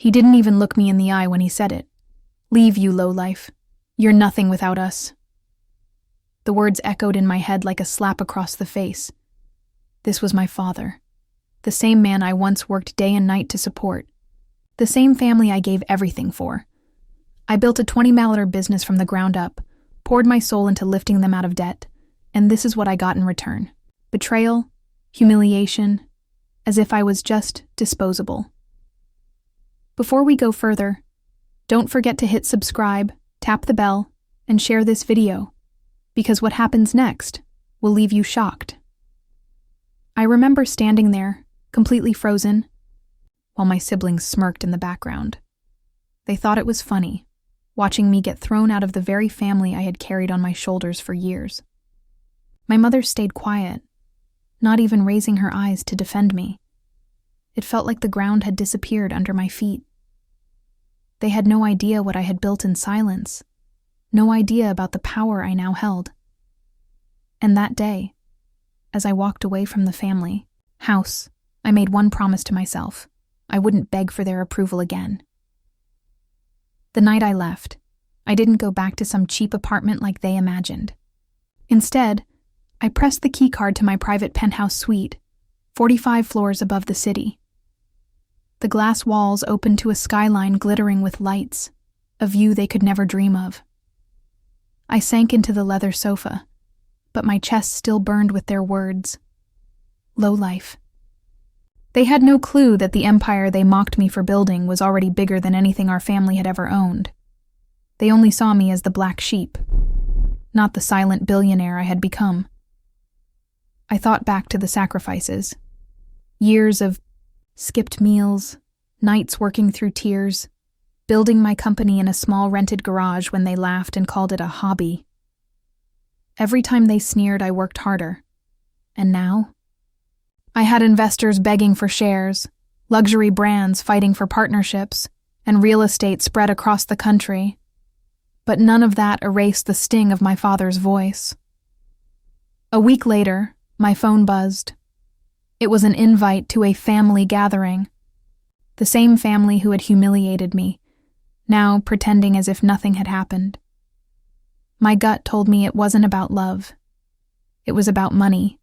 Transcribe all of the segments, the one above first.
He didn't even look me in the eye when he said it. "Leave, you lowlife. You're nothing without us." The words echoed in my head like a slap across the face. This was my father, the same man I once worked day and night to support, the same family I gave everything for. I built a $20 million business from the ground up, poured my soul into lifting them out of debt, and this is what I got in return. Betrayal, humiliation, as if I was just disposable. Before we go further, don't forget to hit subscribe, tap the bell, and share this video, because what happens next will leave you shocked. I remember standing there, completely frozen, while my siblings smirked in the background. They thought it was funny, watching me get thrown out of the very family I had carried on my shoulders for years. My mother stayed quiet, not even raising her eyes to defend me. It felt like the ground had disappeared under my feet. They had no idea what I had built in silence, no idea about the power I now held. And that day, as I walked away from the family house, I made one promise to myself: I wouldn't beg for their approval again. The night I left, I didn't go back to some cheap apartment like they imagined. Instead, I pressed the keycard to my private penthouse suite, 45 floors above the city. The glass walls opened to a skyline glittering with lights, a view they could never dream of. I sank into the leather sofa, but my chest still burned with their words. Lowlife. They had no clue that the empire they mocked me for building was already bigger than anything our family had ever owned. They only saw me as the black sheep, not the silent billionaire I had become. I thought back to the sacrifices. Years of skipped meals, nights working through tears, building my company in a small rented garage when they laughed and called it a hobby. Every time they sneered, I worked harder. And now? I had investors begging for shares, luxury brands fighting for partnerships, and real estate spread across the country. But none of that erased the sting of my father's voice. A week later, my phone buzzed. It was an invite to a family gathering. The same family who had humiliated me, now pretending as if nothing had happened. My gut told me it wasn't about love. It was about money.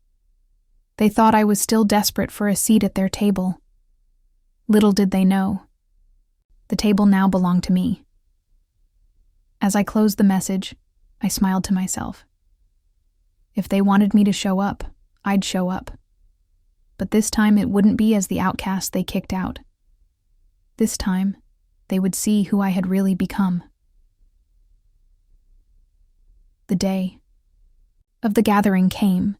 They thought I was still desperate for a seat at their table. Little did they know. The table now belonged to me. As I closed the message, I smiled to myself. If they wanted me to show up, I'd show up. But this time it wouldn't be as the outcast they kicked out. This time, they would see who I had really become. The day of the gathering came,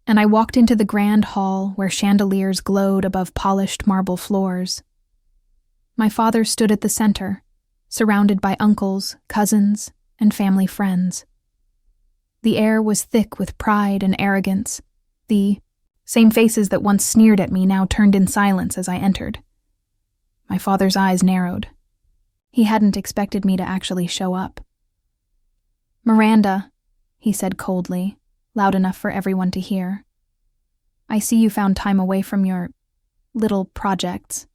and I walked into the grand hall where chandeliers glowed above polished marble floors. My father stood at the center, surrounded by uncles, cousins, and family friends. The air was thick with pride and arrogance. The same faces that once sneered at me now turned in silence as I entered. My father's eyes narrowed. He hadn't expected me to actually show up. "Miranda," he said coldly, loud enough for everyone to hear. "I see you found time away from your little projects."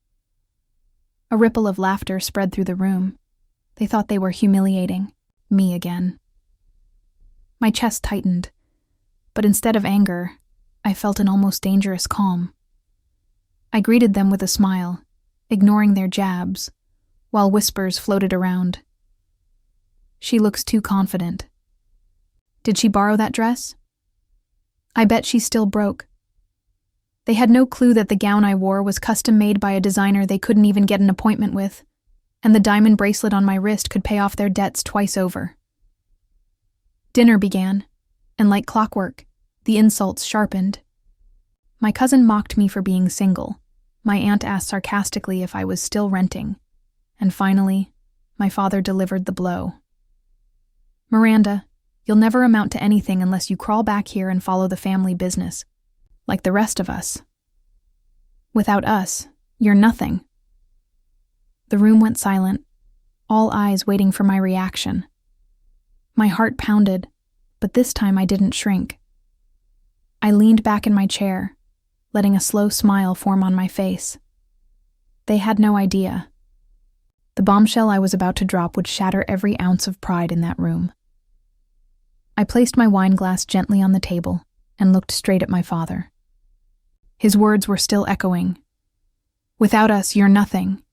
A ripple of laughter spread through the room. They thought they were humiliating me again. My chest tightened, but instead of anger, I felt an almost dangerous calm. I greeted them with a smile, ignoring their jabs, while whispers floated around. "She looks too confident. Did she borrow that dress? I bet she's still broke." They had no clue that the gown I wore was custom-made by a designer they couldn't even get an appointment with, and the diamond bracelet on my wrist could pay off their debts twice over. Dinner began, and like clockwork, the insults sharpened. My cousin mocked me for being single. My aunt asked sarcastically if I was still renting. And finally, my father delivered the blow. "Miranda, you'll never amount to anything unless you crawl back here and follow the family business, like the rest of us. Without us, you're nothing." The room went silent, all eyes waiting for my reaction. My heart pounded, but this time I didn't shrink. I leaned back in my chair, letting a slow smile form on my face. They had no idea, The bombshell I was about to drop would shatter every ounce of pride in that room. I placed my wine glass gently on the table and looked straight at my father. His words were still echoing. "Without us, you're nothing."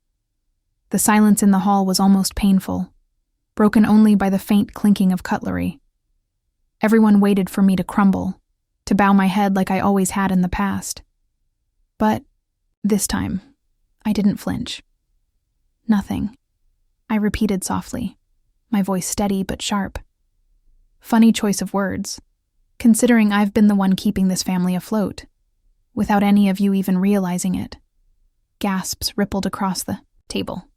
The silence in the hall was almost painful, broken only by the faint clinking of cutlery. Everyone waited for me to crumble, to bow my head like I always had in the past. But this time, I didn't flinch. "Nothing," I repeated softly, my voice steady but sharp. Funny choice of words, considering I've been the one keeping this family afloat, without any of you even realizing it. Gasps rippled across the table.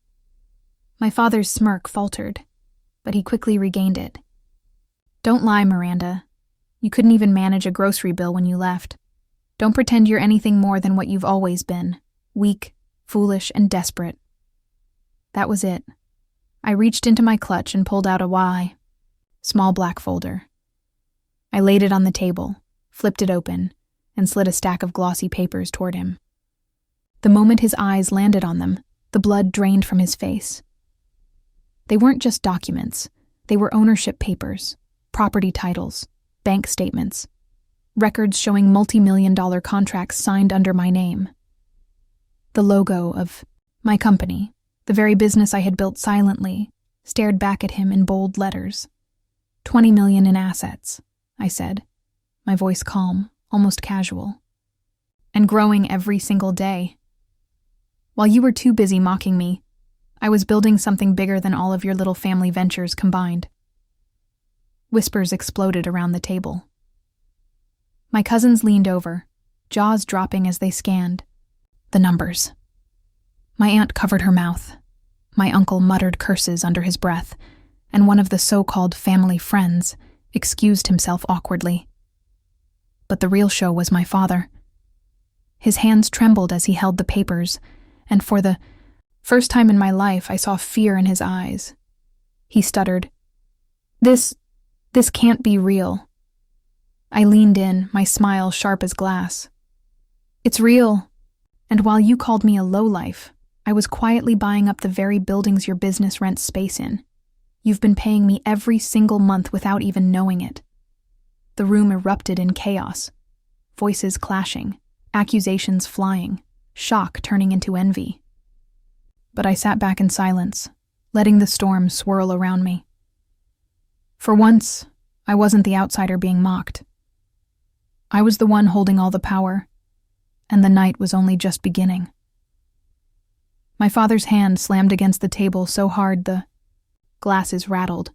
My father's smirk faltered, but he quickly regained it. "Don't lie, Miranda. You couldn't even manage a grocery bill when you left. Don't pretend you're anything more than what you've always been, weak, foolish, and desperate." That was it. I reached into my clutch and pulled out a small black folder. I laid it on the table, flipped it open, and slid a stack of glossy papers toward him. The moment his eyes landed on them, the blood drained from his face. They weren't just documents. They were ownership papers, property titles, bank statements, records showing multi-million-dollar contracts signed under my name. The logo of my company, the very business I had built silently, stared back at him in bold letters. 20 million in assets, I said, my voice calm, almost casual. And growing every single day. While you were too busy mocking me, I was building something bigger than all of your little family ventures combined. Whispers exploded around the table. My cousins leaned over, jaws dropping as they scanned. The numbers. My aunt covered her mouth. My uncle muttered curses under his breath, and one of the so-called family friends excused himself awkwardly. But the real show was my father. His hands trembled as he held the papers, and for the first time in my life I saw fear in his eyes. He stuttered, This can't be real." I leaned in, my smile sharp as glass. "It's real, and while you called me a lowlife, I was quietly buying up the very buildings your business rents space in. You've been paying me every single month without even knowing it." The room erupted in chaos, voices clashing, accusations flying, shock turning into envy. But I sat back in silence, letting the storm swirl around me. For once, I wasn't the outsider being mocked. I was the one holding all the power, and the night was only just beginning. My father's hand slammed against the table so hard the glasses rattled.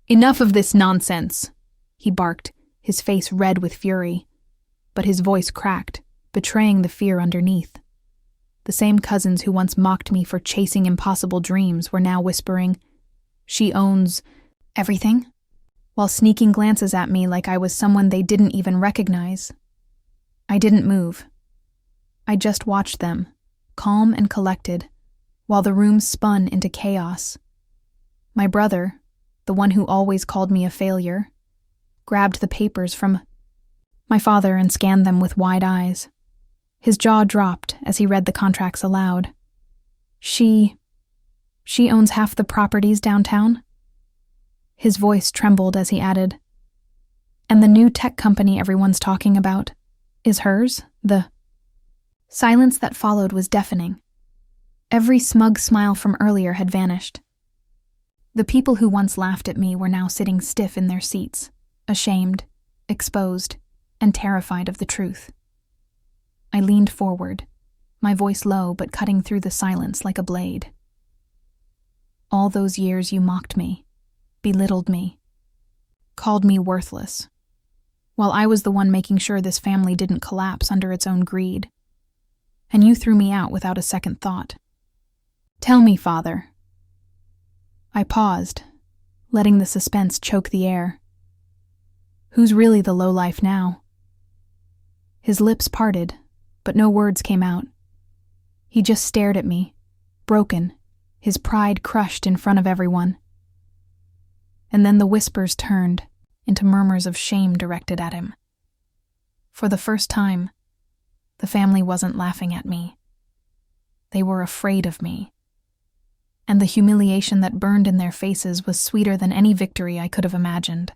"Enough of this nonsense," he barked, his face red with fury. But his voice cracked, betraying the fear underneath. The same cousins who once mocked me for chasing impossible dreams were now whispering, "She owns everything?" while sneaking glances at me like I was someone they didn't even recognize. I didn't move. I just watched them, calm and collected, while the room spun into chaos. My brother, the one who always called me a failure, grabbed the papers from my father and scanned them with wide eyes. His jaw dropped as he read the contracts aloud. She owns half the properties downtown?" His voice trembled as he added, "And the new tech company everyone's talking about is hers?" The silence that followed was deafening. Every smug smile from earlier had vanished. The people who once laughed at me were now sitting stiff in their seats, ashamed, exposed, and terrified of the truth. I leaned forward, my voice low but cutting through the silence like a blade. "All those years you mocked me, belittled me, called me worthless, while I was the one making sure this family didn't collapse under its own greed. And you threw me out without a second thought. Tell me, Father." I paused, letting the suspense choke the air. "Who's really the lowlife now?" His lips parted, but no words came out. He just stared at me, broken, his pride crushed in front of everyone. And then the whispers turned into murmurs of shame directed at him. For the first time, the family wasn't laughing at me. They were afraid of me. and the humiliation that burned in their faces was sweeter than any victory I could have imagined.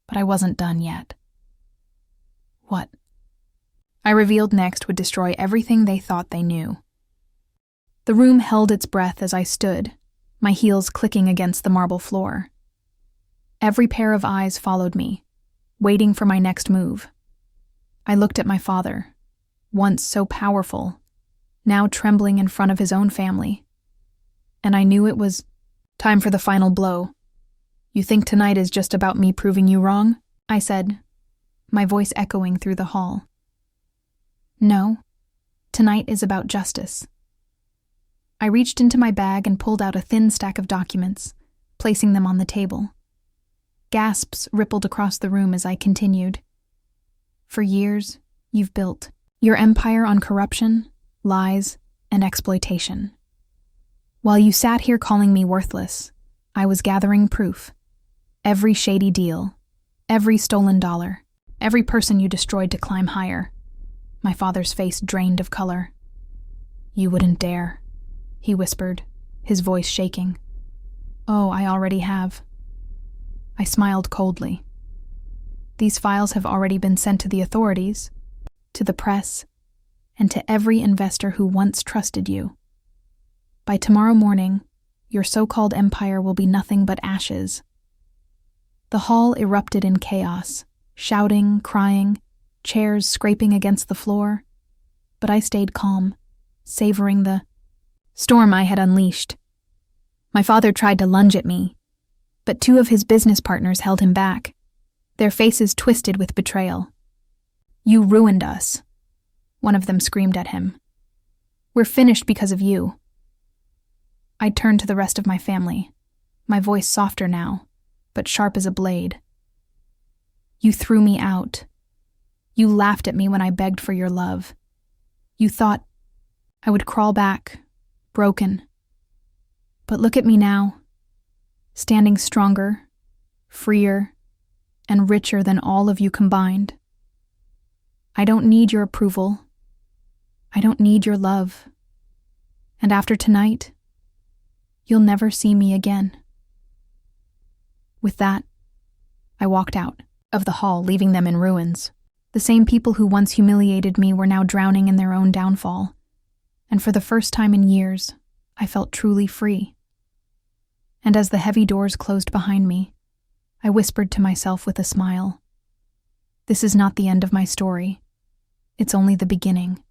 But I wasn't done yet. What I revealed next would destroy everything they thought they knew. The room held its breath as I stood, my heels clicking against the marble floor. Every pair of eyes followed me, waiting for my next move. I looked at my father, once so powerful, now trembling in front of his own family. And I knew it was time for the final blow. "You think tonight is just about me proving you wrong?" I said, my voice echoing through the hall. "No, tonight is about justice." I reached into my bag and pulled out a thin stack of documents, placing them on the table. Gasps rippled across the room as I continued. "For years, you've built your empire on corruption, lies, and exploitation. While you sat here calling me worthless, I was gathering proof. Every shady deal, every stolen dollar, every person you destroyed to climb higher." My father's face drained of color. "You wouldn't dare," he whispered, his voice shaking. "Oh, I already have." I smiled coldly. "These files have already been sent to the authorities, to the press, and to every investor who once trusted you. By tomorrow morning, your so-called empire will be nothing but ashes." The hall erupted in chaos, shouting, crying, chairs scraping against the floor. But I stayed calm, savoring the storm I had unleashed. My father tried to lunge at me, but two of his business partners held him back, their faces twisted with betrayal. "You ruined us," one of them screamed at him. "We're finished because of you." I turned to the rest of my family, my voice softer now, but sharp as a blade. "You threw me out. You laughed at me when I begged for your love. You thought I would crawl back, broken. But look at me now, standing stronger, freer, and richer than all of you combined. I don't need your approval. I don't need your love. And after tonight, you'll never see me again." With that, I walked out of the hall, leaving them in ruins. The same people who once humiliated me were now drowning in their own downfall. And for the first time in years, I felt truly free. And as the heavy doors closed behind me, I whispered to myself with a smile, "This is not the end of my story. It's only the beginning."